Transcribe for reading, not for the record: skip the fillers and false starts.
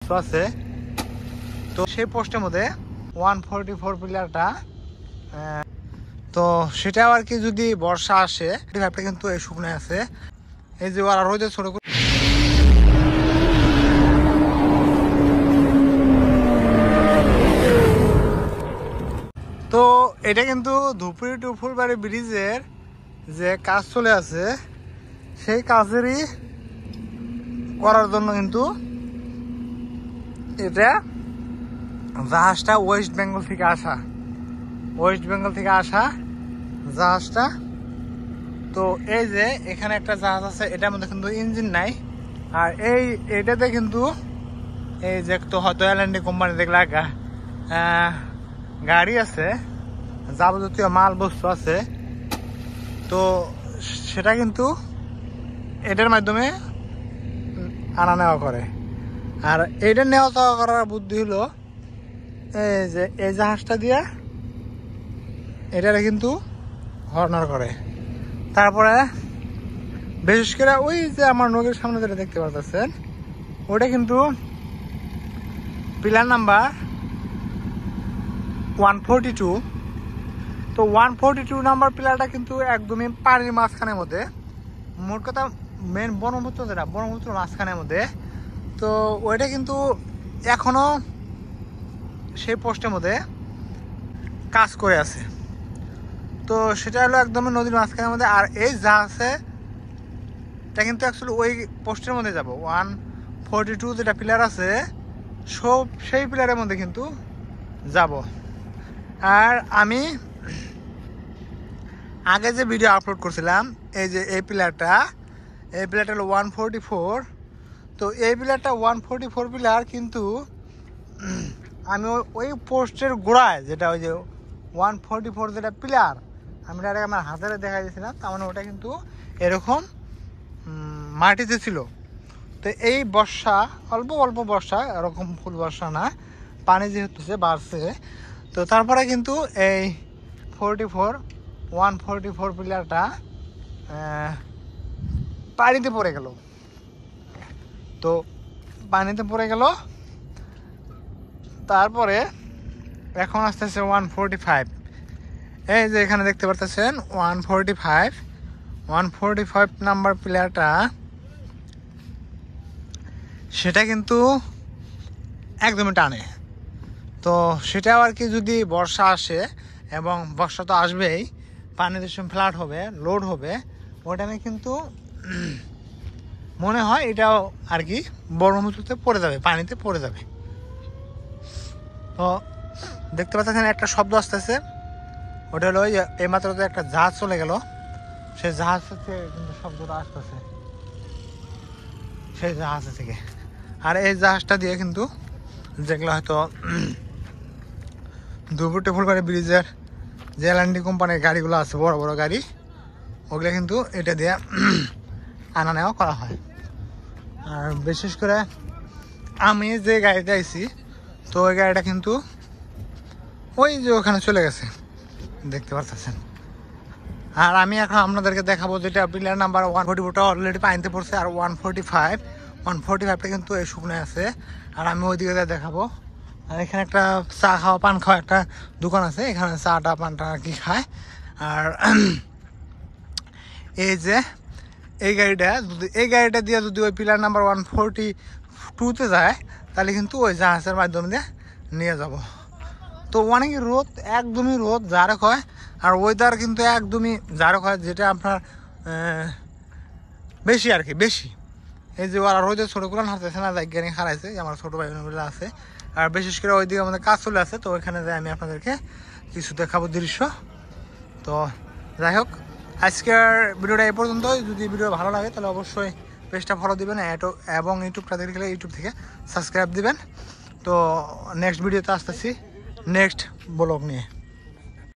বস্তু আছে। তো সেই পোস্টের মধ্যে 144 পিলারটা, তো সেটা আর কি যদি বর্ষা আসে ভাবটা কিন্তু এই শুকনো আছে। এই যে আর রোদে ছোট করে তো এটা কিন্তু ধুপড়ি টু ফুলবাড়ি ব্রিজের যে কাজ চলে আছে সেই কাজেরই করার জন্য কিন্তু এটা জাহাজটা ওয়েস্ট বেঙ্গল থেকে আসা জাহাজটা। তো এই যে এখানে একটা জাহাজ আছে, এটার মধ্যে কিন্তু ইঞ্জিন নাই। আর এটাতে কিন্তু এই যে তো হয়তো এলএনডি কোম্পানি দেখলে গাড়ি আছে, যাবতীয় মাল বস্তু আছে। তো সেটা কিন্তু এটার মাধ্যমে আনা নেওয়া করে। আর এইটা নেওয়া যাওয়া করার বুদ্ধি হলো এই যে এই জাহাজটা দিয়া এটারে কিন্তু হর্নার করে। তারপরে বিশেষ করে ওই যে আমার নদীর সামনে যেটা দেখতে পাচ্ছেন ওটা কিন্তু পিলার নাম্বার 142। তো 142 নাম্বার পিলারটা কিন্তু একদমই পানির মাঝখানের মধ্যে, মোট কথা মেন ব্রহ্মপুত্র মাঝখানের মধ্যে। তো ওইটা কিন্তু এখনো সেই পোস্টের মধ্যে কাজ করে আছে। তো সেটা হলো একদমই নদীর মাঝখানের মধ্যে। আর এই জাহাজে এটা কিন্তু অ্যাকচুয়ালি ওই পোস্টের মধ্যে যাব 142 যেটা পিলার আছে সেই পিলারের মধ্যে কিন্তু যাব। আর আমি আগে যে ভিডিও আপলোড করছিলাম এই যে এই পিলারটা হলো 144। তো এই পিলারটা 144 পিলার কিন্তু আমি ওই পোস্টের গোড়ায় যেটা ওই যে 144 যেটা পিলার আমি আমার হাজারে দেখা দিয়েছিলাম, তার মানে ওটা কিন্তু এরকম মাটিতে ছিল। তো এই বর্ষা অল্প বর্ষা, এরকম ফুল বর্ষা না, পানি যেহেতু বাড়ছে। তো তারপরে কিন্তু এই 144 পিলারটা পানিতে পড়ে গেল। তো পানিতে পড়ে গেল, তারপরে এখন আসতেছে 145। এই যে এখানে দেখতে পাচ্ছেন 145 নাম্বার পিলারটা, সেটা কিন্তু একদমই টানে। তো সেটাও আর কি যদি বর্ষা আসে, এবং বর্ষা তো আসবেই, পানিতে ফ্লাড হবে, লোড হবে, ওই টাইমে কিন্তু মনে হয় এটাও আর কি ব্রহ্মপুত্রতে পড়ে যাবে, পানিতে পড়ে যাবে। তো দেখতে পাচ্ছেন একটা শব্দ আসতেছে, ওটা হলো এইমাত্র তো একটা জাহাজ চলে গেল, সেই জাহাজ থেকে কিন্তু শব্দটা আসতেছে সেই জাহাজ থেকে। আর এই জাহাজটা দিয়ে কিন্তু যেগুলো হয়তো ধুপড়ি ফুলবাড়ি ব্রিজের যে এলএনডি কোম্পানির গাড়িগুলো আছে, বড় বড় গাড়ি, ওগুলো কিন্তু এটা দিয়ে আনা নেওয়া করা হয়। আর বিশেষ করে আমি যে গাড়িতে আইছি, তো ওই গাড়িটা কিন্তু ওই যে ওখানে চলে গেছে দেখতে পাচ্ছেন। আর আমি এখন আপনাদেরকে দেখাবো যেটা পিলার নাম্বার 144টা অলরেডি পানিতে পড়ছে। আর 145টা কিন্তু এই শুকনো আছে। আর আমি ওইদিকে দেখাবো। আর এখানে একটা চা খাওয়া পান খাওয়া একটা দোকান আছে, এখানে চাটা পানটা আর কি খায়। আর এই যে এই গাড়িটা দিয়ে যদি ওই পিলার নাম্বার 142তে যায়, তাহলে কিন্তু ওই জাহাজের মাধ্যমে দিয়ে নিয়ে যাব। তো অনেক রোদ, একদমই রোদ জারক হয়। আর ওয়েদার কিন্তু একদমই জারক হয়, যেটা আপনার বেশি আর কি বেশি। এই যে ওরা রোদে ছোটো করে হারতেছে না, জায়গানি হারাইছে, আমার ছোটো ভাই বোনগুলো আছে। আর বিশেষ করে ওইদিকে আমাদের কাজ চলে আছে, তো ওইখানে যাই আমি আপনাদেরকে কিছু দেখাবো দৃশ্য। তো যাই হোক, আজকের ভিডিওটা এই পর্যন্ত। যদি ভিডিও ভালো লাগে তাহলে অবশ্যই পেজটা ফলো দিবেন, এবং ইউটিউবটা দেখলে ইউটিউব থেকে সাবস্ক্রাইব দিবেন। তো নেক্সট ভিডিওতে আসতেছি নেক্সট ব্লগ নিয়ে।